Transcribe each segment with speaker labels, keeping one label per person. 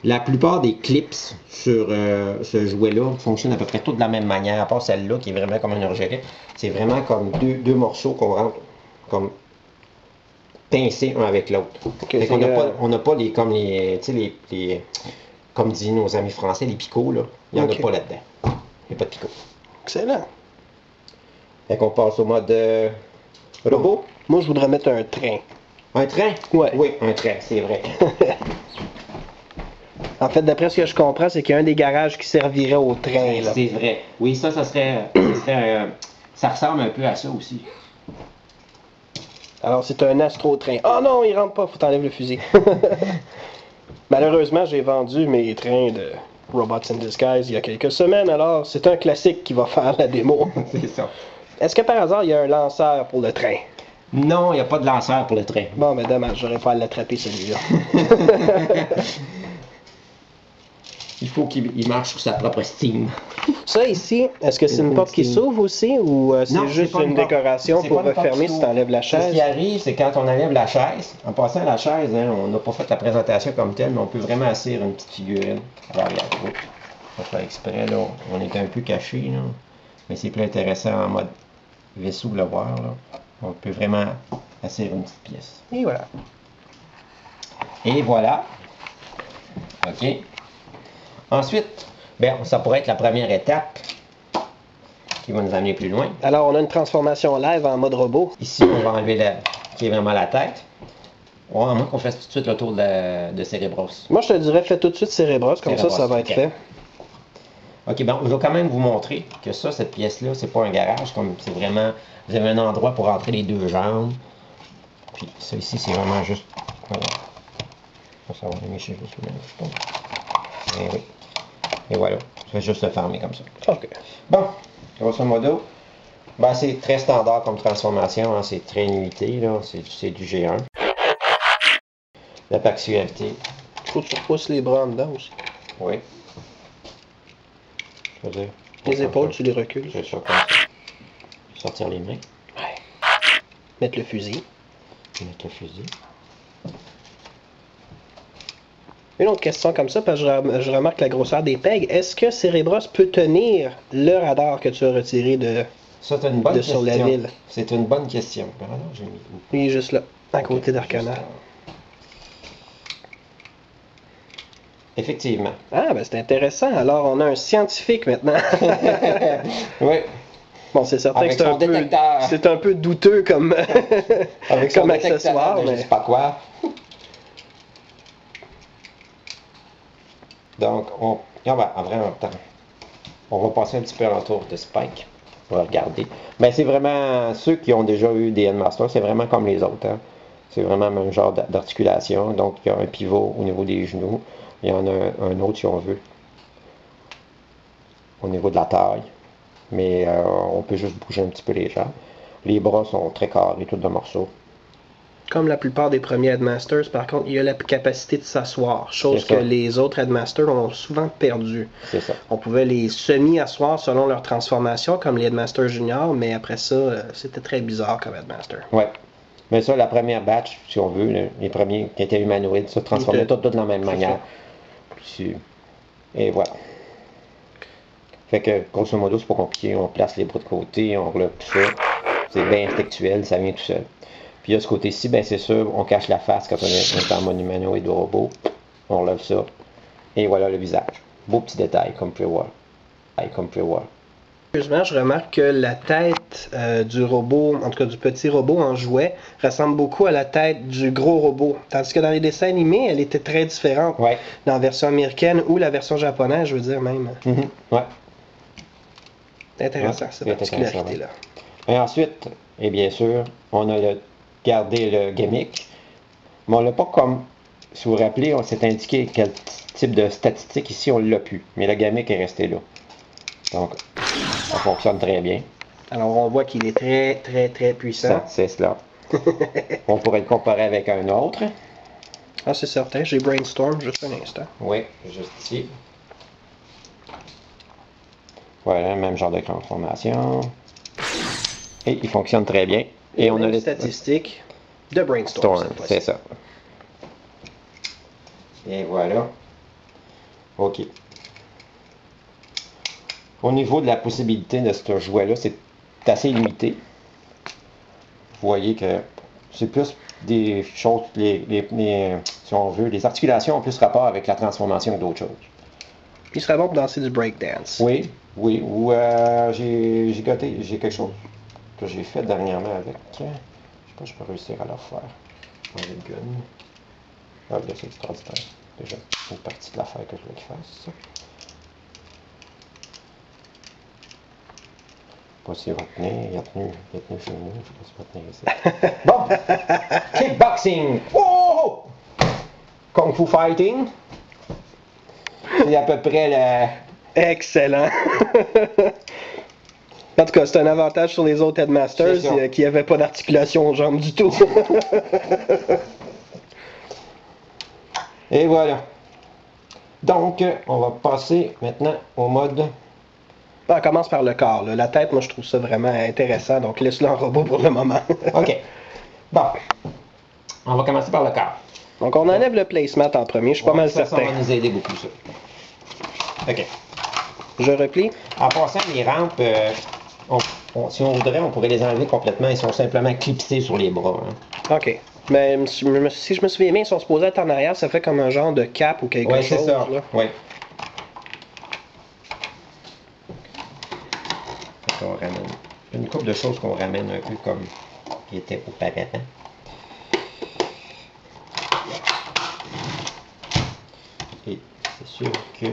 Speaker 1: La plupart des clips sur ce jouet-là fonctionnent à peu près toutes de la même manière, à part celle-là qui est vraiment comme un urgérie. C'est vraiment comme deux morceaux qu'on rentre comme pincés un avec l'autre.
Speaker 2: Okay,
Speaker 1: on n'a pas les comme les, comme disent nos amis français, les picots là. Il n'y en a pas là-dedans. Il n'y a pas de picots.
Speaker 2: Excellent.
Speaker 1: Fait qu'on passe au mode robot.
Speaker 2: Bon, moi je voudrais mettre un train.
Speaker 1: Un train?
Speaker 2: Ouais.
Speaker 1: Oui, un train, c'est vrai.
Speaker 2: En fait, d'après ce que je comprends, c'est qu'il y a un des garages qui servirait au train.
Speaker 1: C'est vrai. Oui, ça serait, ça ressemble un peu à ça aussi.
Speaker 2: Alors, c'est un astro-train. Oh non, il rentre pas, faut t'enlèves le fusil. Malheureusement, j'ai vendu mes trains de Robots in Disguise il y a quelques semaines, alors c'est un classique qui va faire la démo.
Speaker 1: C'est ça.
Speaker 2: Est-ce que par hasard, il y a un lanceur pour le train?
Speaker 1: Non, il n'y a pas de lanceur pour le train.
Speaker 2: Bon, mais dommage, j'aurais pas à l'attraper celui-là.
Speaker 1: Il faut qu'il marche sur sa propre Steam.
Speaker 2: Ça ici, est-ce que c'est une porte qui s'ouvre aussi ou c'est juste une décoration pour refermer si tu enlèves la chaise?
Speaker 1: Ce qui arrive, c'est quand on enlève la chaise, en passant à la chaise, hein, on n'a pas fait la présentation comme telle, mais on peut vraiment asseoir une petite figurine à l'arrière. On va faire exprès, là, on est un peu caché, là, mais c'est plus intéressant en mode vaisseau de le voir. Là. On peut vraiment asseoir une petite pièce.
Speaker 2: Et voilà.
Speaker 1: Et voilà. OK. Ensuite, ben, ça pourrait être la première étape qui va nous amener plus loin.
Speaker 2: Alors, on a une transformation live en mode robot.
Speaker 1: Ici, on va enlever qui est vraiment la tête. Ouais, à moins qu'on fasse tout de suite le tour de Cérébros.
Speaker 2: Moi, je te dirais, fais tout de suite Cérébros, comme ça va être fait.
Speaker 1: OK, bon, je vais quand même vous montrer que ça, cette pièce-là, c'est pas un garage, comme c'est vraiment, vous avez un endroit pour rentrer les deux jambes. Puis ça ici, c'est vraiment juste, voilà. Ça va aller chez juste là, et oui. Et voilà, je vais juste le fermer comme ça.
Speaker 2: OK.
Speaker 1: Bon, grosso modo, ben, c'est très standard comme transformation, hein, c'est très limité, là, c'est du G1. La particularité.
Speaker 2: Il faut que tu repousses les bras en dedans aussi.
Speaker 1: Oui. Je veux dire.
Speaker 2: Les épaules, tu les recules.
Speaker 1: Je vais comme ça. Sortir les mains.
Speaker 2: Ouais. Mettre le fusil.
Speaker 1: Mettre le fusil.
Speaker 2: Une autre question comme ça, parce que je remarque la grosseur des pegs. Est-ce que Cérébros peut tenir le radar que tu as retiré de sur la ville?
Speaker 1: C'est une bonne question. Alors, j'ai mis où?
Speaker 2: Il est juste là, à côté d'Arcana.
Speaker 1: Effectivement.
Speaker 2: Ah, ben c'est intéressant. Alors, on a un scientifique maintenant.
Speaker 1: Oui.
Speaker 2: Bon, c'est certain
Speaker 1: avec
Speaker 2: que c'est un peu douteux comme,
Speaker 1: avec
Speaker 2: comme accessoire.
Speaker 1: Mais je sais pas quoi. Donc, on va passer un petit peu autour de Spike. On va regarder. Mais c'est vraiment, ceux qui ont déjà eu des Headmasters, c'est vraiment comme les autres. Hein. C'est vraiment un genre d'articulation. Donc, il y a un pivot au niveau des genoux. Il y en a un autre, si on veut, au niveau de la taille. Mais on peut juste bouger un petit peu les jambes. Les bras sont très carrés, tous de morceaux.
Speaker 2: Comme la plupart des premiers Headmasters, par contre, il y a la capacité de s'asseoir, chose que les autres Headmasters ont souvent perdu.
Speaker 1: C'est ça.
Speaker 2: On pouvait les semi-asseoir selon leur transformation, comme les Headmasters juniors, mais après ça, c'était très bizarre comme Headmaster.
Speaker 1: Ouais. Mais ça, la première batch, si on veut, les premiers qui étaient humanoïdes, ça transformait tout de la même manière. Et voilà. Fait que, grosso modo, c'est pas compliqué. On place les bras de côté, on relève tout ça. C'est bien intellectuel, ça vient tout seul. Puis de ce côté-ci, ben c'est sûr, on cache la face quand on est en mode humanoïde ou robot. On relève ça. Et voilà le visage. Beau petit détail, comme vous pouvez voir.
Speaker 2: Curieusement, je remarque que la tête du robot, en tout cas du petit robot en jouet, ressemble beaucoup à la tête du gros robot. Tandis que dans les dessins animés, elle était très différente.
Speaker 1: Ouais.
Speaker 2: Dans la version américaine ou la version japonaise, je veux dire même.
Speaker 1: Ouais.
Speaker 2: C'est intéressant, cette particularité-là.
Speaker 1: Et ensuite, et bien sûr, on a gardé le gimmick. Mais on l'a pas comme, si vous vous rappelez, on s'est indiqué quel type de statistique ici, on l'a plus. Mais le gimmick est resté là. Donc, ça fonctionne très bien.
Speaker 2: Alors, on voit qu'il est très, très, très puissant.
Speaker 1: C'est cela. On pourrait le comparer avec un autre.
Speaker 2: Ah, c'est certain. J'ai brainstorm juste un instant.
Speaker 1: Oui, juste ici. Voilà, même genre de transformation. Et il fonctionne très bien. Et on a les
Speaker 2: statistiques de brainstorm.
Speaker 1: C'est ça. Et voilà. OK. Au niveau de la possibilité de ce jouet-là, c'est assez limité. Vous voyez que c'est plus des choses, si on veut, les articulations ont plus rapport avec la transformation que d'autres choses.
Speaker 2: Il serait bon pour danser du breakdance.
Speaker 1: Oui, oui. Ou j'ai quelque chose que j'ai fait dernièrement avec. Je sais pas si je peux réussir à le faire. Avec le gun. Ah, là, c'est extraordinaire. Déjà, une partie de l'affaire que je veux qu'il fasse. Je sais pas s'il va tenir. Il a tenu chez nous. Je sais pas s'il va tenir ici. Bon! Kickboxing! Oh! Kung Fu Fighting. C'est à peu près le...
Speaker 2: Excellent! En tout cas, c'est un avantage sur les autres Headmasters qui n'avaient pas d'articulation aux jambes du tout.
Speaker 1: Et voilà. Donc, on va passer maintenant au mode...
Speaker 2: On commence par le corps. Là. La tête, moi, je trouve ça vraiment intéressant. Donc, laisse-le en robot pour le moment.
Speaker 1: OK. Bon. On va commencer par le corps.
Speaker 2: Donc, on enlève le placemat en premier. Je suis pas mal certain.
Speaker 1: Ça va nous aider beaucoup, ça. OK.
Speaker 2: Je replie.
Speaker 1: En passant, les rampes, si on voudrait, on pourrait les enlever complètement. Ils sont simplement clipsés sur les bras. Hein.
Speaker 2: OK. Mais si je me souviens bien, ils sont supposés être en arrière. Ça fait comme un genre de cap ou quelque chose.
Speaker 1: Oui, c'est ça. Oui. On ramène une couple de choses qu'on ramène un peu comme qui était auparavant. Et c'est sûr que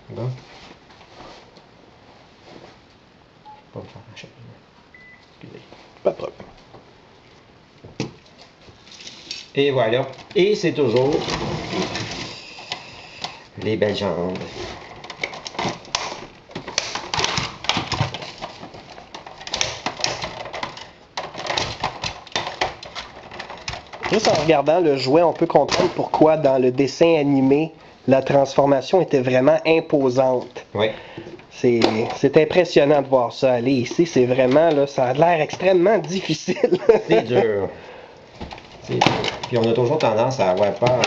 Speaker 1: bon, je vais pas me faire arracher. Excusez.
Speaker 2: Pas de problème.
Speaker 1: Et voilà. Et c'est toujours les belles jambes.
Speaker 2: Juste en regardant le jouet, on peut comprendre pourquoi dans le dessin animé, la transformation était vraiment imposante.
Speaker 1: Oui.
Speaker 2: C'est impressionnant de voir ça aller ici. C'est vraiment, là, ça a l'air extrêmement difficile.
Speaker 1: C'est dur. C'est dur. Puis on a toujours tendance à avoir peur.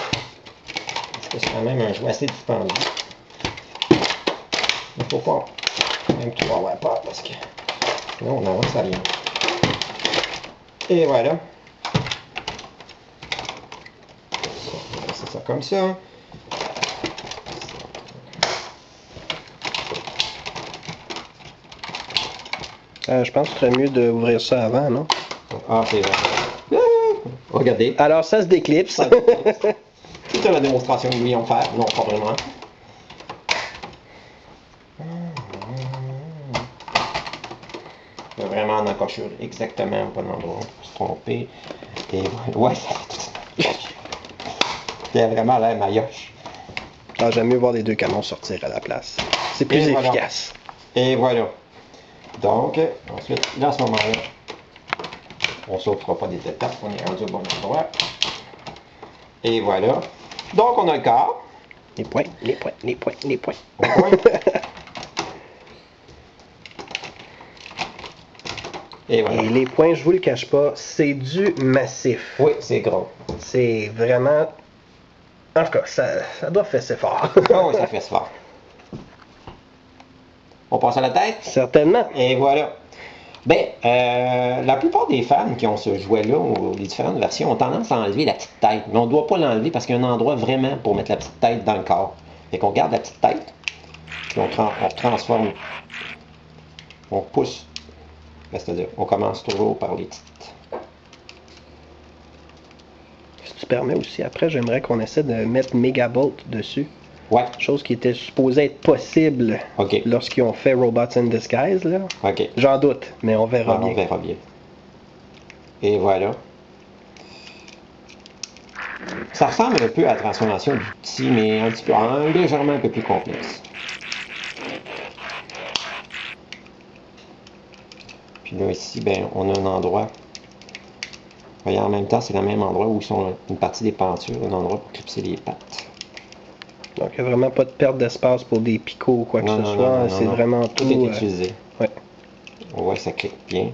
Speaker 1: Parce que c'est quand même un jouet assez dispendieux. Il ne faut pas même trop avoir peur parce que là, on avance à rien. Et voilà. On va laisser ça comme ça.
Speaker 2: Je pense que ce serait mieux d'ouvrir ça avant, non?
Speaker 1: Ah, c'est vrai. Regardez.
Speaker 2: Alors, ça se déclipse.
Speaker 1: C'était la démonstration que nous voulions faire. Non, pas vraiment. Vraiment en encochure exactement au bon endroit. Pour se tromper. Et ouais, ça fait tout. C'est vraiment l'air maillotche.
Speaker 2: Ah, j'aime mieux voir les deux canons sortir à la place. C'est plus efficace.
Speaker 1: Voilà. Et voilà. Donc, ensuite, là, à ce moment-là, on ne sautera pas des étapes, on est rendu au bon endroit. Et voilà. Donc, on a le corps.
Speaker 2: Les points, les points, les points, les points.
Speaker 1: Et voilà.
Speaker 2: Et les points, je vous le cache pas, c'est du massif.
Speaker 1: Oui, c'est gros.
Speaker 2: C'est vraiment... En tout cas, ça doit fesser fort.
Speaker 1: Ah oui, ça fait fort. On passe à la tête?
Speaker 2: Certainement.
Speaker 1: Et voilà. Ben, la plupart des fans qui ont ce jouet-là, ou les différentes versions, ont tendance à enlever la petite tête. Mais on ne doit pas l'enlever parce qu'il y a un endroit vraiment pour mettre la petite tête dans le corps. Fait qu'on garde la petite tête, puis on transforme, on pousse. Ben, c'est-à-dire, on commence toujours par les petites.
Speaker 2: Si tu permets aussi, après, j'aimerais qu'on essaie de mettre Megabolt dessus.
Speaker 1: Ouais.
Speaker 2: Chose qui était supposée être possible lorsqu'ils ont fait Robots in Disguise, là.
Speaker 1: OK.
Speaker 2: J'en doute, mais on verra bien.
Speaker 1: On verra bien. Et voilà. Ça ressemble un peu à la transformation du petit, mais un petit peu, légèrement un peu plus complexe. Puis là, ici, ben, on a un endroit. Vous voyez, en même temps, c'est le même endroit où sont une partie des pentures, un endroit pour clipser les pattes.
Speaker 2: Donc, il n'y a vraiment pas de perte d'espace pour des picots ou quoi que ce soit. C'est vraiment tout.
Speaker 1: Tout est utilisé.
Speaker 2: Ouais.
Speaker 1: On voit que ça clique bien.